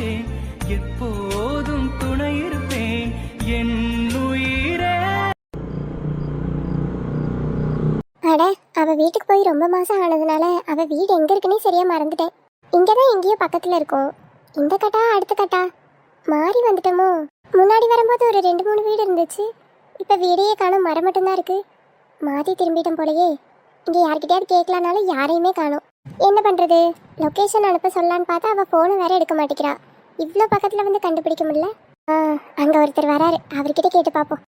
மூச்சே எப்போதும் துணை இருப்பேன் என் உயிரே. அட, அவ வீட்டுக்கு போய் ரொம்ப மாசம் ஆனதுனால அவ வீடு எங்க இருக்குன்னே சரியா மறந்துட்டேன். இங்கதான் எங்கேயோ பக்கத்துல இருக்கும். இந்த கட்டா அடுத்த கட்டா மாறி வந்துட்டோமோ? முன்னாடி வரும்போது ஒரு 2-3 வீடு இருந்துச்சு. இப்ப வீடையே காணும், மரம் மட்டும்தான் இருக்கு. மாறி திரும்பிட்டோம் போலயே. இங்க யார்கிட்டயாவது கேட்கலானாலும் யாரையுமே காணும். என்ன பண்றது? லொகேஷன் அனுப்ப சொல்லலான்னு பார்த்தா அவ போனை வேற எடுக்க மாட்டேங்கிறா. இவ்வளோ பக்கத்துல வந்து கண்டுபிடிக்க முடியல. அங்க ஒருத்தர் வராரு, அவர்கிட்ட கேட்டு பார்ப்போம்.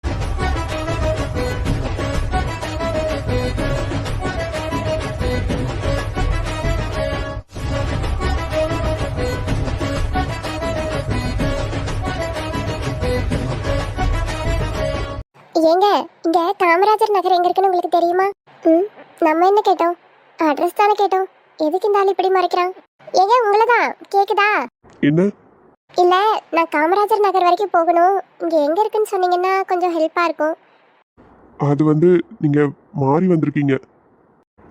ஏங்க, இங்க காமராஜர் நகர் எங்க இருக்குன்னு உங்களுக்கு தெரியுமா? நம்ம என்ன கேட்டோம்? அட்ரஸ் தானே கேட்டோம். எதுக்கு இந்த ஆள் இப்படி மறைக்கிறான்? ஏங்க, உங்களதான் கேக்குதா? என்ன? இல்ல, நான் காமராஜர் நகர் வரைக்கும் போகணும். இங்க எங்க இருக்குன்னு சொன்னீங்கன்னா கொஞ்சம் ஹெல்ப்பா இருக்கும். அது நீங்க மாறி வந்திருக்கீங்க.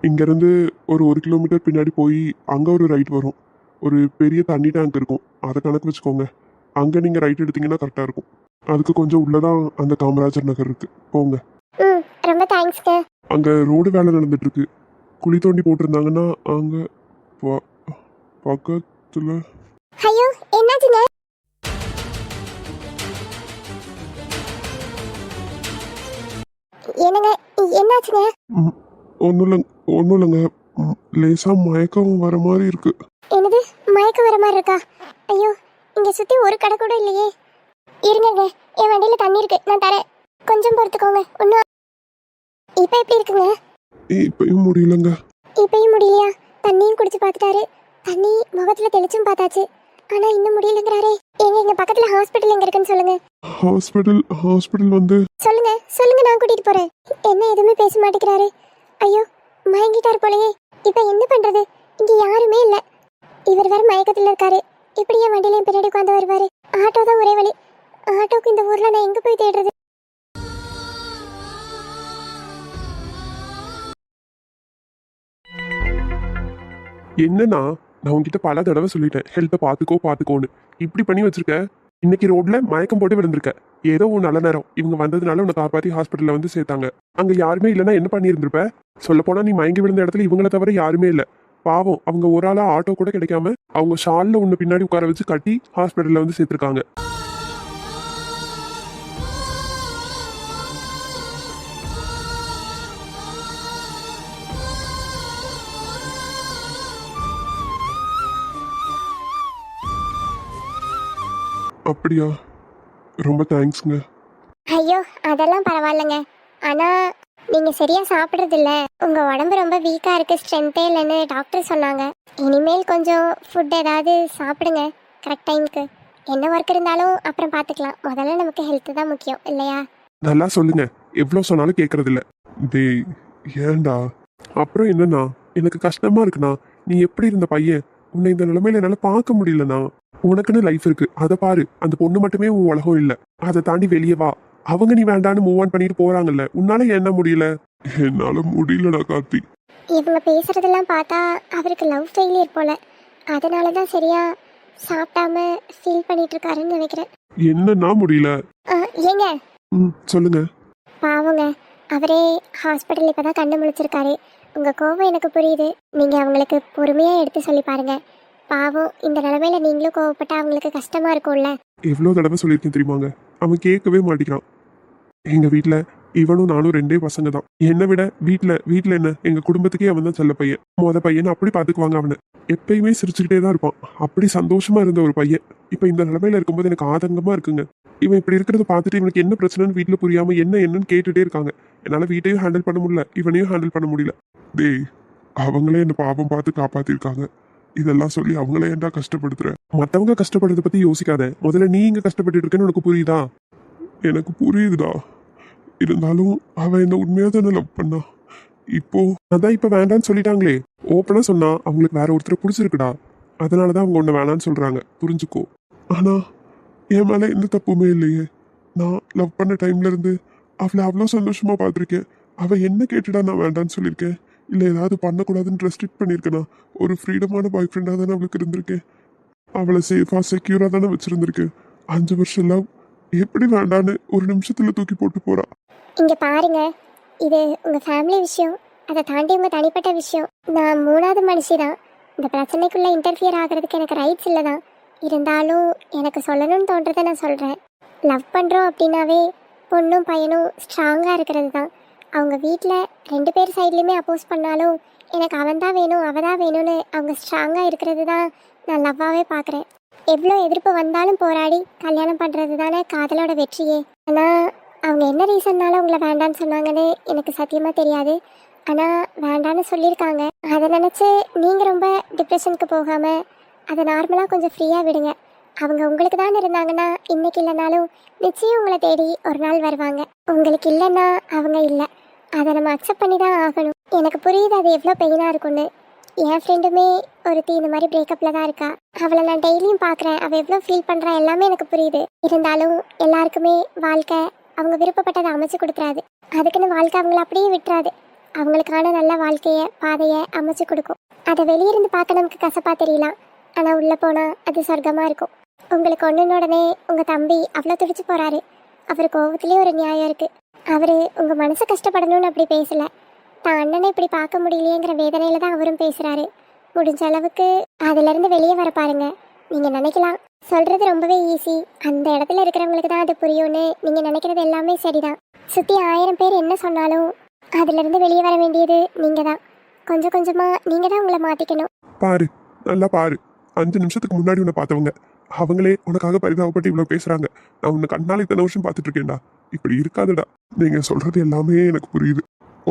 இங்கேருந்து ஒரு 1 கிலோமீட்டர் பின்னாடி போய் அங்கே ஒரு ரைட் வரும். ஒரு பெரிய தண்ணி டேங்க் இருக்கும். அதை கணக்கு வச்சுக்கோங்க. அங்கே நீங்கள் ரைட் எடுத்தீங்கன்னா கரெக்டாக இருக்கும். அதுக்கு கொஞ்சம் உள்ளதான் அந்த காமராஜர் நகர் இருக்கு. போங்க. ரொம்ப தேங்க்ஸ்ங்க. அங்கே ரோடு வேலை நடந்துட்டு இருக்கு. குழி தோண்டி போட்டிருந்தாங்கன்னா அங்கே பக்கத்தில். ஐயோ, என்னாச்சுங்க? என்னங்க, என்னாச்சுங்க? ஒன்றும் இல்லைங்க. லேசாக மயக்கம் வர மாதிரி இருக்கு. என்னது, மயக்கம் வர மாதிரி இருக்கா? ஐயோ, இங்க சுத்தி ஒரு கடை கூட இல்லையே. இருங்க, என் வண்டியில தண்ணி இருக்கு, நான் தரேன். கொஞ்சம் பொறுத்துக்கோங்க. ஒன்றும். இப்போ எப்படி இருக்குங்க? இப்பயும் முடியலங்க. இப்பயும் முடியலையா? தண்ணியும் குடிச்சு பார்த்துட்டாரு. தண்ணி முகத்துல தெளிச்சும் பார்த்தாச்சு. ஆனா இன்னும் முடியலங்கிறாரே. எங்க பக்கத்துல ஹாஸ்பிட்டல் எங்க இருக்குன்னு சொல்லுங்க. ஹாஸ்பிட்டல் சொல்லுங்க, நான் கூட்டிட்டு போறேன். என்ன எதுவுமே பேச மாட்டேங்கிறாரு. ஐயோ, மயங்கிட்டாரு போலயே. இப்ப என்ன பண்றது? இங்க யாருமே இல்ல. இவர் வேற மயக்கத்துல இருக்காரு. இப்படியே வண்டியில பின்னாடி உட்காந்து வருவாரு. ஆட்டோ தான் ஒரே வழி. ஆட்டோக்கு இந்த ஊர்ல நான் எங்க போய் தேடுறது? என்னன்னா, நான் உங்ககிட்ட பல தடவை சொல்லிட்டேன், ஹெல்த்தை பார்த்துக்கோன்னு. இப்படி பண்ணி வச்சிருக்க. இன்னைக்கு ரோட்ல மயக்கம் போட்டு விழுந்திருக்க. ஏதோ ஒரு நல்ல நேரம் இவங்க வந்ததுனால உன்னை காப்பாத்தி ஹாஸ்பிட்டல்ல வந்து சேர்த்தாங்க. அங்க யாருமே இல்லைன்னா என்ன பண்ணியிருந்திருப்ப? சொல்ல போனா நீ மயங்கி விழுந்த இடத்துல இவங்கள தவிர யாருமே இல்லை. பாவம், அவங்க ஒரு ஆளா ஆட்டோ கூட கிடைக்காம அவங்க ஷால்ல உன்னை பின்னாடி உட்கார வச்சு கட்டி ஹாஸ்பிட்டல்ல வந்து சேர்த்திருக்காங்க. அப்படியா? ரொம்ப தேங்க்ஸ்ங்க. ஐயோ, அதெல்லாம் பரவாயில்லைங்க. ஆனா நீங்க சரியா சாப்பிடுறது இல்ல. உங்க உடம்பு ரொம்ப வீக்கா இருக்கு, ஸ்ட்ரென்த்தே இல்லைன்னு டாக்டர் சொன்னாங்க. இனிமேல் கொஞ்சம் ஃபுட் ஏதாவது சாப்பிடுங்க கரெக்ட் டைமுக்கு. என்ன ஒர்க் இருந்தாலும் அப்புறம் பார்த்துக்கலாம். முதல்ல நமக்கு ஹெல்த் தான் முக்கியம் இல்லையா? நல்லா சொல்லுங்க. எவ்வளோ சொன்னாலும் கேட்கறது இல்ல. டேய், ஏன்டா? அப்புறம் என்னண்ணா, எனக்கு கஷ்டமா இருக்குண்ணா. நீ எப்படி இருந்த பையன், உன்னை இந்த நிலைமையில என்னால பார்க்க முடியலண்ணா. உனக்குன்னு லைஃப் இருக்கு, அதை பாரு. அந்த பொண்ணு மட்டுமே உன் உலகம் இல்ல. அதை தாண்டி வெளியே வா. அவங்க நீ வேண்டான்னு மூவ் ஆன் பண்ணிட்டு போறாங்கல்ல, உன்னால என்ன முடியல? என்னால முடியலடா கார்த்தி. இவங்க பேசுறதெல்லாம் பார்த்தா அவருக்கு லவ் ஃபெயிலியர் போல. அதனாலதான் சரியா சாப்பிடாம ஃபீல் பண்ணிட்டு இருக்காருன்னு நினைக்கிறேன். என்னன்னா முடியல? ஏங்க, சொல்லுங்க. பாவங்க, அவரே ஹாஸ்பிட்டல் இப்பதான் கண்டு முழிச்சிருக்காரு. உங்க கோவம் எனக்கு புரியுது. நீங்க அவங்களுக்கு பொறுமையா எடுத்து சொல்லி பாருங்க. பாவம், இந்த நிலைமையில நீங்களும் கோவப்பட்டா அவங்களுக்கு கஷ்டமா இருக்கும்ல. எவ்வளவு தடவை சொல்லியிருக்கேன் தெரியுமாங்க, அவன் கேட்கவே மாட்டேங்கிறான். எங்க வீட்டுல இவனும் நானும் 2 பசங்க தான். என்னை விட வீட்டுல என்ன, எங்க குடும்பத்துக்கே அவன் தான் செல்ல பையன். பையன் அப்படி பாத்துக்குவாங்க. அவனை எப்பயுமே சிரிச்சுக்கிட்டே தான் இருப்பான். அப்படி சந்தோஷமா இருந்த ஒரு பையன் இப்ப இந்த நிலைமையில இருக்கும்போது எனக்கு ஆதங்கமா இருக்குங்க. இவன் இப்படி இருக்கிறத பார்த்துட்டு இவனுக்கு என்ன பிரச்சனைன்னு வீட்டுல புரியாம என்னன்னு கேட்டுட்டே இருக்காங்க. என்னால வீட்டையும் ஹேண்டில் பண்ண முடியல, இவனையும் ஹேண்டில் பண்ண முடியல. டேய், அவங்களே என்ன பாவம் பார்த்து காப்பாத்திருக்காங்க. இதெல்லாம் சொல்லி அவங்கள ஏன்டா கஷ்டப்படுத்துற? மத்தவங்க கஷ்டப்படுறத பத்தி யோசிக்காத. முதல்ல நீ இங்க கஷ்டப்பட்டு இருக்கேன்னு உனக்கு புரியுதா? எனக்கு புரியுதுடா. இருந்தாலும் அவன் என்ன உண்மையா தானே லவ் பண்ணா. இப்போ அதான் இப்ப வேண்டான்னு சொல்லிட்டாங்களே. ஓப்பனா சொன்னா அவங்களுக்கு வேற ஒருத்தரை பிடிச்சிருக்குடா. அதனாலதான் அவங்க உன்னை வேணான்னு சொல்றாங்க, புரிஞ்சுக்கோ. ஆனா என் மேல எந்த தப்புமே இல்லையே. நான் லவ் பண்ண டைம்ல இருந்து அவளை அவ்வளோ சந்தோஷமா பார்த்துருக்கேன். அவ என்ன கேட்டுடா நான் வேண்டான்னு சொல்லியிருக்கேன்? இல்லை ஏதாவது பண்ணக்கூடாதுன்னு ரெஸ்ட்ரிக்ட் பண்ணியிருக்கேனா? ஒரு ஃப்ரீடமான பாய் ஃப்ரெண்டாக தானே அவளுக்கு இருந்திருக்கேன். அவளை சேஃபா செக்யூரா தானே வச்சிருந்திருக்கு. 5 வருஷம் லவ் எப்படி வேண்டான்னு ஒரு நிமிஷத்துல தூக்கி போட்டு போறா. இங்க பாருங்க, இது உங்க ஃபேமிலி விஷயம், அதை தாண்டி உங்க தனிப்பட்ட விஷயம். நான் 3வது மனுஷி தான். இந்த பிரச்சனைக்குள்ள இன்டர்ஃபியர் ஆகிறதுக்கு எனக்கு ரைட்ஸ் இல்லை தான். இருந்தாலும் எனக்கு சொல்லணும்னு தோன்றதை நான் சொல்கிறேன். லவ் பண்ணுறோம் அப்படின்னாவே பொண்ணும் பையனும் ஸ்ட்ராங்காக இருக்கிறது தான். அவங்க வீட்டில் 2 பேர் சைட்லேயுமே அப்போஸ் பண்ணாலும் எனக்கு அவன் தான் வேணும் அவள் தான் வேணும்னு அவங்க ஸ்ட்ராங்காக இருக்கிறது தான் நான் லவ்வாகவே பார்க்குறேன். எவ்வளோ எதிர்ப்பு வந்தாலும் போராடி கல்யாணம் பண்ணுறது தானே காதலோட வெற்றியே. ஆனால் அவங்க என்ன ரீசன்னால உங்களை வேண்டான்னு சொன்னாங்கன்னு எனக்கு சத்தியமாக தெரியாது. ஆனால் வேண்டான்னு சொல்லியிருக்காங்க. அதை நினச்சி நீங்கள் ரொம்ப டிப்ரெஷனுக்கு போகாமல் அதை நார்மலாக கொஞ்சம் ஃப்ரீயாக விடுங்க. அவங்க உங்களுக்கு தான் இருந்தாங்கன்னா இன்னைக்கு இல்லைனாலும் நிச்சயம் உங்களை தேடி ஒரு நாள் வருவாங்க. உங்களுக்கு இல்லைன்னா அவங்க இல்லை, அதை நம்ம அக்செப்ட் பண்ணி தான் ஆகணும். எனக்கு புரியுது அது எவ்வளோ பெயினாக இருக்கும்னு. என் ஃப்ரெண்டுமே ஒருத்தி இந்த மாதிரி பிரேக்கப்பில் தான் இருக்கா. அவளை நான் டெய்லியும் பார்க்குறேன். அவள் எவ்வளோ ஃபீல் பண்ணுறா எல்லாமே எனக்கு புரியுது. இருந்தாலும் எல்லாருக்குமே வாழ்க்கை அவங்க விருப்பப்பட்டதை அமைச்சு கொடுக்குறாது. அதுக்குன்னு வாழ்க்கை அவங்கள அப்படியே விட்டுறாது. அவங்களுக்கான நல்ல வாழ்க்கையை பாதையை அமைச்சு கொடுக்கும். அதை வெளியிருந்து பார்க்க நமக்கு கசப்பாக தெரியலாம், ஆனால் உள்ளே போனால் அது சொர்க்கமாக இருக்கும். உங்களுக்கு ஒன்றுன்னு உடனே உங்கள் தம்பி அவ்வளோ துடிச்சு போகிறாரு. அவர் கோபத்துலேயே ஒரு நியாயம் இருக்குது. அவர் உங்கள் மனசு கஷ்டப்படணும்னு அப்படி பேசலை, தான் அண்ணனை இப்படி பார்க்க முடியலையேங்கிற வேதனையில் தான் அவரும் பேசுகிறாரு. முடிஞ்ச அளவுக்கு அதிலிருந்து வெளியே வர பாருங்க. நீங்கள் நினைக்கலாம் சொல்கிறது ரொம்பவே ஈஸி, அந்த இடத்துல இருக்கிறவங்களுக்கு தான் அது புரியும்னு. நீங்கள் நினைக்கிறது எல்லாமே சரிதான். சுற்றி 1000 பேர் என்ன சொன்னாலும் அதிலிருந்து வெளியே வர வேண்டியது நீங்கள் தான். கொஞ்சம் கொஞ்சமாக நீங்கள் தான் உங்களை மாற்றிக்கணும். பாரு, நல்லா பாரு. 5 நிமிஷத்துக்கு முன்னாடி உன்னை பார்த்தவங்க அவங்களே உனக்காக பரிதாபப்பட்டு இவ்வளோ பேசுறாங்க. நான் உன்னை கண்ணால் இத்தனை வருஷம் பார்த்துட்டு இருக்கேன்டா. இப்படி இருக்காதுடா. நீங்க சொல்றது எல்லாமே எனக்கு புரியுது.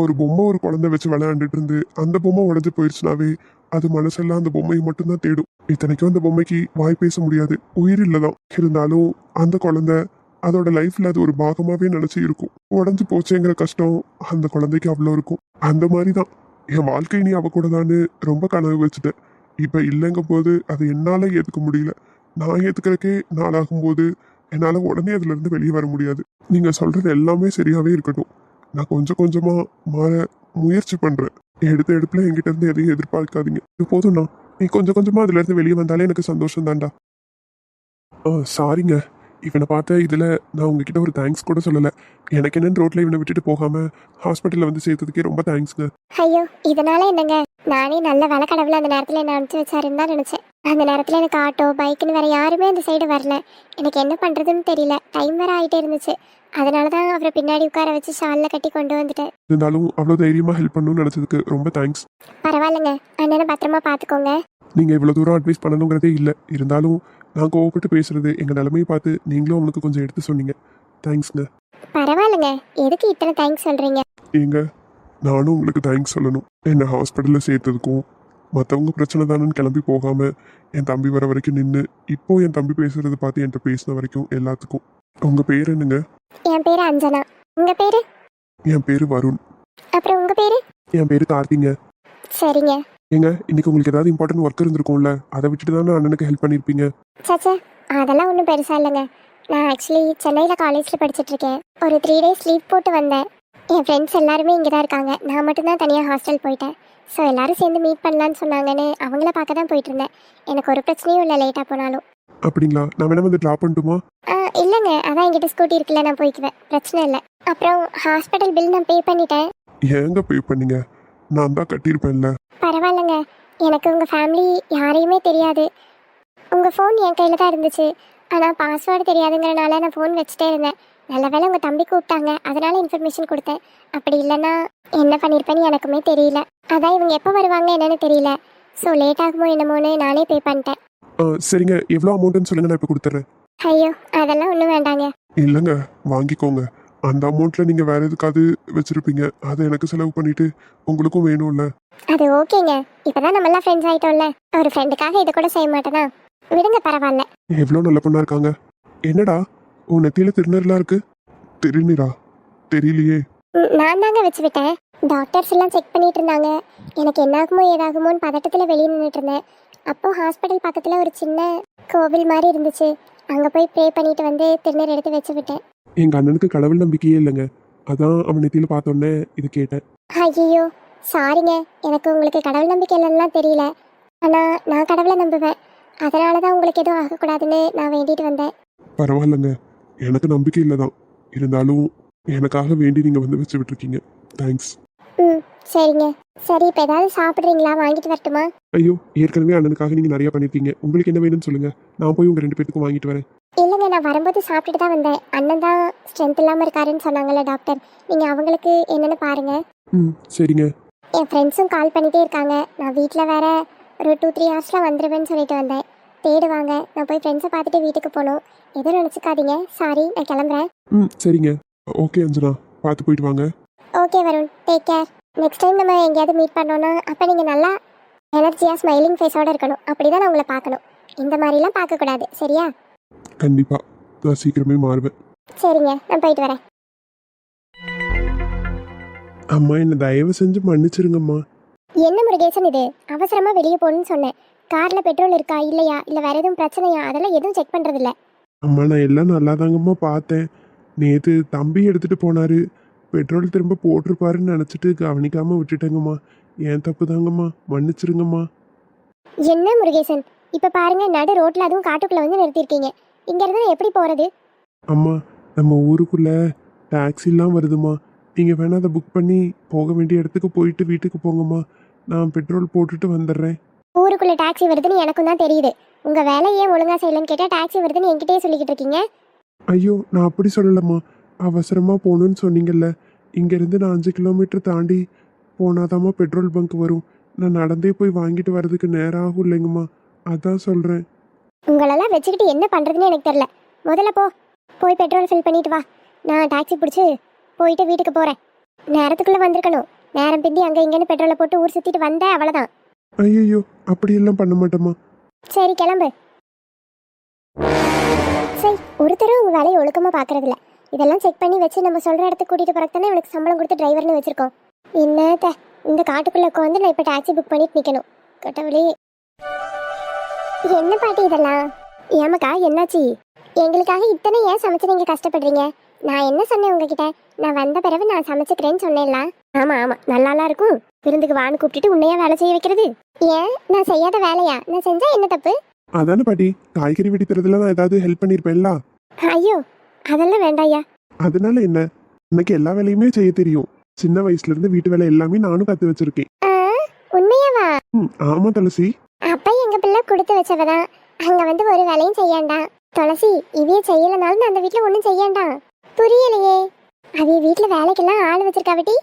ஒரு பொம்மை ஒரு குழந்தை வச்சு விளையாண்டுட்டு இருந்து அந்த பொம்மை உடஞ்சு போயிடுச்சுனாவே அது மனசெல்லாம் அந்த பொம்மையை மட்டும்தான் தேடும். இத்தனைக்கும் அந்த பொம்மைக்கு வாய் பேச முடியாது, உயிர் இல்லதான். இருந்தாலும் அந்த குழந்தை அதோட லைஃப்ல அது ஒரு பாகமாவே நினைச்சு இருக்கும். உடஞ்சு போச்சேங்கிற கஷ்டம் அந்த குழந்தைக்கு அவ்வளோ இருக்கும். அந்த மாதிரி தான் என் வாழ்க்கை நீ அவ கூட தான்னு ரொம்ப கனவு வச்சுட்டேன். இப்ப இல்லைங்கும் போது அதை என்னால ஏத்துக்க முடியல. நான் ஏத்துக்கிறக்கே நாளாகும் போது என்னால உடனே அதுல இருந்து வெளியே வர முடியாது. நீங்க சொல்றது எல்லாமே சரியாவே இருக்கட்டும். நான் கொஞ்சம் கொஞ்சமா மாற முயற்சி பண்றேன். எடுத்த எடுப்புல என்கிட்ட இருந்து எதையும் எதிர்பார்க்காதீங்க. இது போதும்ண்ணா. நீ கொஞ்சம் கொஞ்சமா அதுல இருந்து வெளியே வந்தாலே எனக்கு சந்தோஷம் தான்டா. சாரிங்க, இவனை பார்த்த இதில் நான் உங்ககிட்ட ஒரு தேங்க்ஸ் கூட சொல்லலை. எனக்கு என்னன்னு ரோட்டில் இவனை விட்டுட்டு போகாமல் ஹாஸ்பிட்டலில் வந்து சேர்த்ததுக்கே ரொம்ப தேங்க்ஸ்ங்க. ஐயோ, இதனால என்னங்க? நானே நல்ல வேலை கடவுள் அந்த நேரத்தில் என்ன அனுப்பிச்சு வச்சாருன்னு தான் நினச்சேன். அந்த நேரத்தில் எனக்கு ஆட்டோ பைக்குன்னு வேற யாருமே அந்த சைடு வரல. எனக்கு என்ன பண்ணுறதுன்னு தெரியல. டைம் வேற ஆகிட்டே இருந்துச்சு. அதனால தான் அவரை பின்னாடி உட்கார வச்சு ஷாலில் கட்டி கொண்டு வந்துட்டேன். இருந்தாலும் அவ்வளோ தைரியமாக ஹெல்ப் பண்ணணும்னு நினச்சதுக்கு ரொம்ப தேங்க்ஸ். பரவாயில்லைங்க, அண்ணனை பத்திரமா பார்த்துக்கோங்க. நீங்கள் இவ்வளோ தூரம் அட்வைஸ் பண்ணணுங்கிறதே இல்லை. இருந்தாலும் நான் கோவப்பட்டு பேசுறது எங்கள் நிலைமையை பார்த்து நீங்களும் அவனுக்கு கொஞ்சம் எடுத்து சொன்னீங்க. தேங்க்ஸ்ங்க. பரவாயில்லைங்க, எதுக்கு இத்தனை தேங்க்ஸ் சொல்கிறீங்க? ஏங்க, நானும் உங்களுக்கு தேங்க்ஸ் சொல்லணும். என்னை ஹாஸ்பிட்டலில் சேர்த்ததுக்கும் மற்றவங்க பிரச்சனை தானேன்னு கிளம்பி போகாமல் என் தம்பி வர வரைக்கும் நின்று இப்போ என் தம்பி பேசுறது பார்த்து என்கிட்ட பேசின வரைக்கும் எல்லாத்துக்கும். உங்கள் பேர் என்னங்க? என் பேர் அஞ்சனா. உங்கள் பேர்? என் பேர் வருண். அப்புறம் உங்கள் பேர்? என் பேர் கார்த்திங்க. சரிங்க. ஏங்க, இன்னைக்கு உங்களுக்கு ஏதாவது இம்பார்ட்டன்ட் ஒர்க் இருந்திருக்கும்ல, அதை விட்டுட்டு தானே அண்ணனுக்கு ஹெல்ப் பண்ணியிருப்பீங்க. சச்சா, அதெல்லாம் ஒன்றும் பெருசாக இல்லைங்க. நான் ஆக்சுவலி சென்னையில் காலேஜில் படிச்சுட்டு இருக்கேன். ஒரு 3 days லீவ் போட்டு வந்தேன். என் ஃப்ரெண்ட்ஸ் எல்லாருமே இங்கே தான் இருக்காங்க. நான் மட்டும்தான் தனியாக ஹாஸ்டல் போயிட்டேன். ஸோ எல்லாரும் சேர்ந்து மீட் பண்ணலான்னு சொன்னாங்கன்னு அவங்கள பார்க்க தான் போயிட்டு இருந்தேன். எனக்கு ஒரு பிரச்சனையும் இல்லை லேட்டாக போனாலும். அப்படிங்களா? நான் வேணா வந்து ட்ராப் பண்ணட்டுமா? இல்லைங்க, அதான் என்கிட்ட ஸ்கூட்டி இருக்குல்ல, நான் போய்க்குவேன், பிரச்சனை இல்லை. அப்புறம் ஹாஸ்பிட்டல் பில் நான் பே பண்ணிட்டேன். ஏங்க பே பண்ணீங்க? நான் தான் கட்டியிருப்பேன்ல. பரவாயில்லைங்க, எனக்கு உங்கள் ஃபேமிலி யாரையுமே தெரியாது. உங்கள் ஃபோன் என் கையில் தான் இருந்துச்சு. ஆனால் பாஸ்வேர்டு தெரியாதுங்கிறனால நான் ஃபோன் வச்சுட்டே இருந்தேன். நல்ல வேளை உங்கள் தம்பி கூப்பிட்டாங்க, அதனால இன்ஃபர்மேஷன் கொடுத்தேன். அப்படி இல்லைன்னா என்ன பண்ணியிருப்பேன்னு எனக்குமே தெரியல. அதான் இவங்க எப்போ வருவாங்க என்னன்னு தெரியல. ஸோ லேட் ஆகுமோ என்னமோன்னு நானே பே பண்ணிட்டேன். சரிங்க, எவ்வளோ அமௌண்ட்டுன்னு சொல்லுங்க, நான் இப்போ கொடுத்துட்றேன். ஐயோ, அதெல்லாம் ஒன்றும் வேண்டாங்க. இல்லைங்க, வாங்கிக்கோங்க. அந்த அமௌண்ட்டில் நீங்கள் வேறு எதுக்காவது வச்சுருப்பீங்க, அதை எனக்கு செலவு பண்ணிவிட்டு உங்களுக்கும் வேணும்ல. அது ஓகேங்க, இப்போதான் நம்மளாம் ஃப்ரெண்ட்ஸ் ஆகிட்டோம்ல. ஒரு ஃப்ரெண்டுக்காக இதை கூட செய்ய மாட்டேனா? விடுங்க, பரவாயில்ல. எவ்வளோ நல்ல பொண்ணாக இருக்காங்க. என்னடா உன் நெத்தியில் திருநீர்லாம் இருக்கு? திருநீரா? தெரியலையே. நான் தாங்க வச்சு விட்டேன். டாக்டர்ஸ் எல்லாம் செக் பண்ணிட்டு இருந்தாங்க. எனக்கு என்னாகுமோ ஏதாகுமோன்னு பதட்டத்தில் வெளியே நின்றுட்டு இருந்தேன். அப்போ ஹாஸ்பிட்டல் பக்கத்தில் ஒரு சின்ன கோவில் மாதிரி இருந்துச்சு. அங்கே போய் ப்ரே பண்ணிட்டு வந்து திருநீர் எடுத்து வச்சு விட்டேன். எங்கள் அண்ணனுக்கு கடவுள் நம்பிக்கையே இல்லைங்க, அதான் அவன் நெத்தியில் பார்த்தோன்னே இது கேட்டேன். ஐயோ, சாரிங்க, எனக்கு உங்களுக்கு கடவுள் நம்பிக்கை இல்லைன்னா தெரியல. ஆனால் நான் கடவுளை நம்புவேன். அதனால தான் உங்களுக்கு எதுவும் ஆகக்கூடாதுன்னு நான் வேண்டிட்டு வந்தேன். பரவாயில்லைங்க, எனக்கு நம்பிக்கை இல்லை தான். இருந்தாலும் எனக்காக வேண்டி நீங்கள் வந்து வச்சு விட்டுருக்கீங்க. தேங்க்ஸ். ம் சரிங்க. சரி இப்போ ஏதாவது சாப்பிட்றீங்களா? வாங்கிட்டு வரட்டுமா? ஐயோ, ஏற்கனவே அண்ணனுக்காக நீங்கள் நிறையா பண்ணியிருக்கீங்க. உங்களுக்கு என்ன வேணும்னு சொல்லுங்கள், நான் போய் உங்கள் 2 பேத்துக்கும் வாங்கிட்டு வரேன். இல்லைங்க, நான் வரும்போது சாப்பிட்டுட்டு தான் வந்தேன். அண்ணன் தான் ஸ்ட்ரென்த் இல்லாமல் இருக்காருன்னு சொன்னாங்கல்ல டாக்டர். நீங்கள் அவங்களுக்கு என்னென்னு பாருங்கள். ம் சரிங்க. என் ஃப்ரெண்ட்ஸும் கால் பண்ணிகிட்டே இருக்காங்க. நான் வீட்டில் வேற ஒரு 2-3 ஹவர்ஸில் வந்துடுவேன்னு சொல்லிட்டு வந்தேன். தேடுவாங்க. நான் போய் ஃப்ரெண்ட்ஸை பார்த்துட்டு வீட்டுக்கு போகணும். எதுவும் நினச்சிக்காதீங்க. சாரி, நான் கிளம்புறேன். ம் சரிங்க. ஓகே அஞ்சனா, பார்த்து போயிட்டு வாங்க. Okay Varun, take care. Next time நம்ம எங்கேயாவது மீட் பண்ணோன்னா அப்போ நீங்கள் நல்லா எனர்ஜியாக ஸ்மைலிங் ஃபேஸோடு இருக்கணும். அப்படி தான் நான் உங்களை பார்க்கணும். இந்த மாதிரிலாம் பார்க்கக்கூடாது, சரியா? கண்டிப்பாக நான் சீக்கிரமே மாறுவேன். சரிங்க, நான் போயிட்டு வரேன். அம்மா, என்னை தயவு செஞ்சு மன்னிச்சிருங்கம்மா. என்ன முருகேசன் இது? அவசரமாக வெளியே போகணுன்னு சொன்னேன். காரில் பெட்ரோல் இருக்கா இல்லையா, இல்லை வேறு எதுவும் பிரச்சனையா, அதெல்லாம் எதுவும் செக் பண்ணுறதில்ல. அம்மா, நான் எல்லாம் நல்லா தாங்கம்மா பார்த்தேன். நேற்று தம்பி எடுத்துகிட்டு போனார். பெட்ரோல் திரும்ப போட்டிருப்பாருன்னு நினச்சிட்டு கவனிக்காமல் விட்டுட்டேங்கம்மா. ஏன் தப்பு தாங்கம்மா, மன்னிச்சிருங்கம்மா. என்ன முருகேசன், இப்போ பாருங்க, நடு ரோட்டில் அதுவும் காட்டுக்குள்ளே வந்து நிறுத்திருக்கீங்க. இங்கேருந்து எப்படி போகிறது? அம்மா, நம்ம ஊருக்குள்ளே டாக்ஸிலாம் வருதுமா. நீங்கள் வேணால் அதை புக் பண்ணி போக வேண்டிய இடத்துக்கு போயிட்டு வீட்டுக்கு போங்கம்மா. நான் பெட்ரோல் போட்டுட்டு வந்துடுறேன். ஊருக்குள்ளே டாக்ஸி வருதுன்னு எனக்கும் தான் தெரியுது. உங்கள் வேலை ஏன் ஒழுங்காக செய்யலன்னு கேட்டால் டாக்ஸி வருதுன்னு என்கிட்டயே சொல்லிக்கிட்டு இருக்கீங்க. ஐயோ, நான் அப்படி சொல்லலம்மா. அவசரமாக போகணுன்னு சொன்னீங்கல்ல. இங்கேருந்து நான் 5 கிலோமீட்டர் தாண்டி போனாதாம்மா பெட்ரோல் பங்க் வரும். நான் நடந்தே போய் வாங்கிட்டு வர்றதுக்கு நேரம் ஆகும் இல்லைங்கம்மா, அதான் சொல்கிறேன். உங்களெல்லாம் வச்சுக்கிட்டு என்ன பண்ணுறதுன்னு எனக்கு தெரில. முதல்ல போய் பெட்ரோல் ஃபில் பண்ணிட்டு வா. நான் டாக்ஸி பிடிச்சி போயிட்டு வீட்டுக்கு போகிறேன். நேரத்துக்குள்ளே வந்திருக்கணும். நேரம் பிந்தி அங்கே இங்கேன்னு பெட்ரோலை போட்டு ஊர் சுற்றிட்டு வந்தேன், அவ்வளோதான். ஐயோ, அப்படியெல்லாம் பண்ண மாட்டேம்மா. சரி, கிளம்பு. சரி, ஒருத்தரும் உங்கள் வேலையை ஒழுக்கமாக பார்க்குறதில்ல. இதெல்லாம் செக் பண்ணி வச்சு நம்ம சொல்கிற இடத்துக்கு கூட்டிகிட்டு போகிறக்கு தானே இவனுக்கு சம்பளம் கொடுத்து டிரைவர்னு வச்சுருக்கோம். என்னத்த இந்த காட்டுக்குள்ளே உட்காந்து நான் இப்போ டாக்ஸி புக் பண்ணிட்டு நிற்கணும். கட்டவழி. என்ன பாட்டி இதெல்லாம்? ஏமாக்கா, என்னாச்சு? எங்களுக்காக இத்தனை ஏன் சமைச்சு நீங்கள் கஷ்டப்படுறீங்க? நான் என்ன சொன்னேன் உங்ககிட்ட? நான் வந்த பிறகு நான் சமைச்சுக்கிறேன்னு சொன்னேன்ல. ஆமாம், நல்லாலாம் இருக்கும். விருந்துக்கு வான்னு கூப்பிட்டுட்டு உன்னையா வேலை செய்ய வைக்கிறது? ஏன் நான் செய்யாத வேலையா? நான் செஞ்சா என்ன தப்பு? அதானே பாட்டி, காய்கறி வெட்டி தரதுல நான் ஏதாவது ஹெல்ப் பண்ணியிருப்பேன்ல. ஐயோ, அதெல்லாம் வேண்டாயா. அதனால என்ன, எனக்கு எல்லா வேலையுமே செய்ய தெரியும். சின்ன வயசுல இருந்து வீட்டு வேலை எல்லாமே நானும் கத்து வச்சிருக்கேன். உண்மையாவா? ஆமா துளசி. அப்ப எங்க பிள்ளை கொடுத்து வச்சவதான். அங்க வந்து ஒரு வேலையும் செய்யாண்டா. துளசி, இவைய செய்யலனாலும் அந்த வீட்டுல ஒண்ணும் செய்யாண்டா. புரியலையே. அவைய வீட்டுல வேலைக்கெல்லாம் ஆள் வச்சிருக்காவட்டி.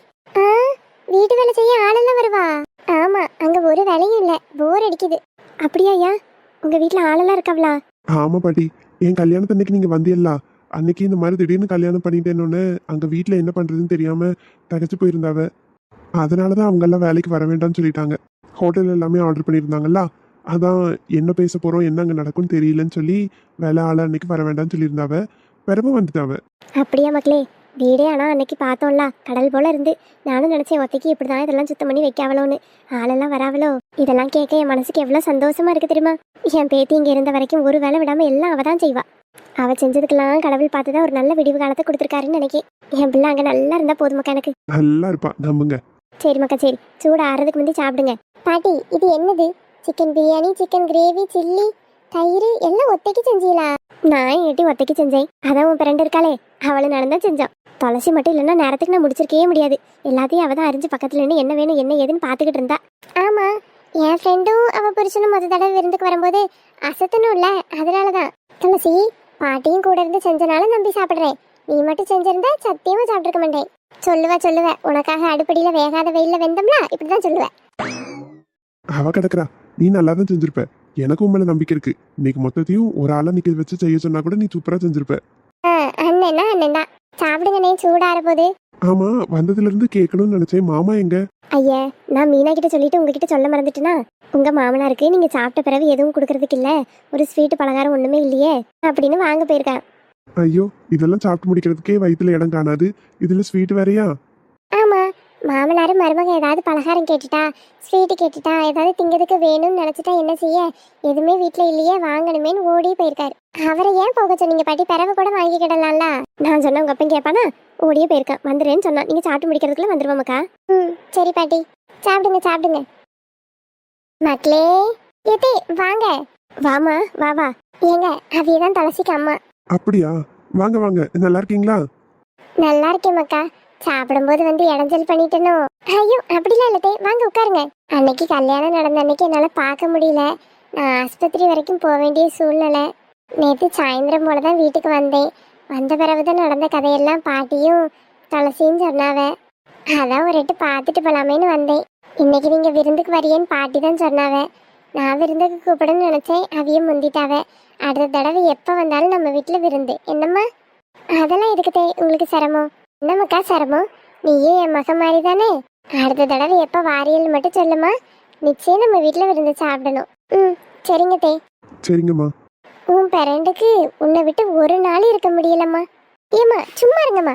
வீட்டு வேலை செய்ய ஆளெல்லாம் வருவா? ஆமா, அங்க ஒரு வேலையும் இல்ல. போர் அடிக்குது. அப்படியா? உங்க வீட்டுல ஆளெல்லாம் இருக்காவளா? ஆமா பாட்டி, என் கல்யாணத்தன்னைக்கு நீங்க வந்தியல்ல, அன்னைக்கு இந்த மாதிரி திடீர்னு கல்யாணம் பண்ணிட்டேன்னு அங்க வீட்டுல என்ன பண்றதுன்னு தெரியாம தகச்சு போயிருந்தாவ. அதனாலதான் அவங்க எல்லாம் வேலைக்கு வர வேண்டாம்னு சொல்லிட்டாங்க. ஹோட்டல் எல்லாமே ஆர்டர் பண்ணியிருந்தாங்கல்ல, அதான் என்ன பேச போறோம் என்ன அங்க நடக்கும்னு தெரியலன்னு சொல்லி வேலை ஆள அன்னைக்கு வர வேண்டாம்னு சொல்லியிருந்தாவ. பிறகு வந்துட்டாவ. அப்படியா மக்களே? வீடே ஆனா அன்னைக்கு பார்த்தோம்ல, கடல் போல இருந்து. நானும் நினைச்சேன் ஒத்தைக்கு இப்படிதான் இதெல்லாம் சுத்தம் பண்ணி வைக்காவளோன்னு. ஆளெல்லாம் வராவளோ? இதெல்லாம் கேட்க என் மனசுக்கு எவ்வளவு சந்தோஷமா இருக்கு தெரியுமா? என் பேத்தி இங்க இருந்த வரைக்கும் ஒரு வேலை விடாம எல்லாம் அவதான் செய்வா. அவ செஞ்சதுக்கெல்லாம் கடவுள் பார்த்துதான் ஒரு நல்ல விடிவு காலத்தை கொடுத்துருக்காருன்னு நினைக்கேன். என் பிள்ளை அங்க நல்லா இருந்தா போதுமக்கா எனக்கு. நல்லா இருப்பா, நம்புங்க. சரி மக்கா, சரி. சூடு ஆறதுக்கு முந்தி சாப்பிடுங்க. பாட்டி, இது என்னது? Chicken biryani, chicken gravy, chilli, தயிர் எல்லாம் ஒத்தைக்கு செஞ்சீங்களா? நான் ஏட்டி ஒத்தைக்கு செஞ்சேன். அதான் உன் ஃப்ரெண்ட் இருக்காளே, அவளை நடந்தா செஞ்சான். துளசி மட்டும் இல்லைன்னா நேரத்துக்கு நான் முடிச்சிருக்கவே முடியாது. எல்லாத்தையும் அவ தான் அறிஞ்சு பக்கத்துல நின்று என்ன வேணும் என்ன ஏதுன்னு பார்த்துக்கிட்டு இருந்தா. ஆமா, என் ஃப்ரெண்டும் அவ புருஷனும் மொத்த தடவை விருந்துக்கு வரும்போது அசத்தனும் இல்ல, அதனாலதான். துளசி, பாட்டியும் கூட இருந்து செஞ்சனால நம்பி சாப்பிடுறேன். நீ மட்டும் செஞ்சிருந்தா சத்தியமா சாப்பிட்டுருக்க மாட்டேன். சொல்லுவ உனக்காக அடுப்படியில வேகாத வெயில்ல வெந்தம்ல, இப்படிதான் சொல்லுவேன். அவ கிடக்குறா, நீ நல்லா தான் செஞ்சிருப்ப. எனக்கும் மேல நம்பிக்கை இருக்கு. இன்னைக்கு மொத்தத்தையும் ஒரு ஆளை நிக்க வச்சு செய்ய சொன்னா கூட நீ சூப்பரா செஞ்சிருப்ப. அண்ணன் தான். சாப்பிடுங்கண்ணே, சூடாற போது. ஆமா, வந்ததுல இருந்து கேட்கணும்னு நினைச்சேன், மாமா எங்க? ஐயா, நான் மீனா கிட்ட சொல்லிட்டு உங்ககிட்ட சொல்ல மறந்துட்டேனா? உங்க மாமனாருக்கு நீங்க சாப்பிட்ட பிறகு எதுவும் கொடுக்கறதுக்கு இல்ல, ஒரு ஸ்வீட் பலகாரம் ஒண்ணுமே இல்லையே அப்படின்னு வாங்க போயிருக்கேன். ஐயோ, இதெல்லாம் சாப்பிட்டு முடிக்கிறதுக்கே வயிற்றுல இடம் காணாது, இதுல ஸ்வீட் வேறையா? ஆமா, மாமனார் மருமக ஏதாவது பலகாரம் கேட்டுட்டா, ஸ்வீட்டு கேட்டுட்டா, ஏதாவது திங்கிறதுக்கு வேணும்னு நினைச்சிட்டா என்ன செய்ய? எதுவுமே வீட்டுல இல்லையே, வாங்கணுமேன்னு ஓடி போயிருக்காரு. அவரை ஏன் போக சொன்னீங்க பாட்டி? பிறகு கூட வாங்கிக்கிடலாம்ல. நான் சொன்ன உங்க அப்பன் கேட்பானா? ஓடியே போயிருக்கேன். வந்துடுறேன்னு சொன்னா. நீங்க சாப்பிட்டு முடிக்கிறதுக்குள்ள வந்துருவோமாக்கா? சரி பாட்டி, சாப்பிடுங்க. மக்களே, ஏத்தே வாங்க. வாமா வா வா. ஏங்க அவியதான் துளசிக்கு அம்மா. அப்படியா? வாங்க வாங்க, நல்லா இருக்கீங்களா? நல்லா இருக்கேன் மக்கா. சாப்பிடும்போது வந்து இடைஞ்சல் பண்ணிட்டனோ? ஐயோ அப்படிலாம் இல்லதே, வாங்க உட்காருங்க. அன்னைக்கு கல்யாணம் நடந்த அன்னைக்கு என்னால பார்க்க முடியல. நான் ஆஸ்பத்திரி வரைக்கும் போக வேண்டிய சூழ்நிலை. நேற்று சாயந்தரம் போல தான் வீட்டுக்கு வந்தேன். வந்த பிறகுதான் நடந்த கதையெல்லாம் பாட்டியும் துளசியும் சொன்னாவ. அதான் ஒரு எட்டு பார்த்துட்டு போலாமேன்னு வந்தேன். இன்னைக்கு நீங்க விருந்துக்கு வரியேன்னு பாட்டி தான் சொன்னாவ. நான் விருந்துக்கு கூப்பிடணும்னு நினைச்சேன், அவிய முந்திட்டாவ. அடுத்த தடவை எப்போ வந்தாலும் நம்ம வீட்டில் விருந்து. என்னம்மா? அதெல்லாம் இருக்குதே, உங்களுக்கு சிரமம். என்னம்மாக்கா சிரமம்? நீயும் என் மக மாதிரி தானே. அடுத்த தடவை எப்போ வாரியல் மட்டும் சொல்லுமா. நிச்சயம் நம்ம வீட்டில் விருந்து சாப்பிடணும். ம் சரிங்க தே. சரிங்கம்மா. உன் பேரண்டுக்கு உன்னை விட்டு ஒரு நாள் இருக்க முடியலம்மா. ஏம்மா சும்மா இருங்கம்மா.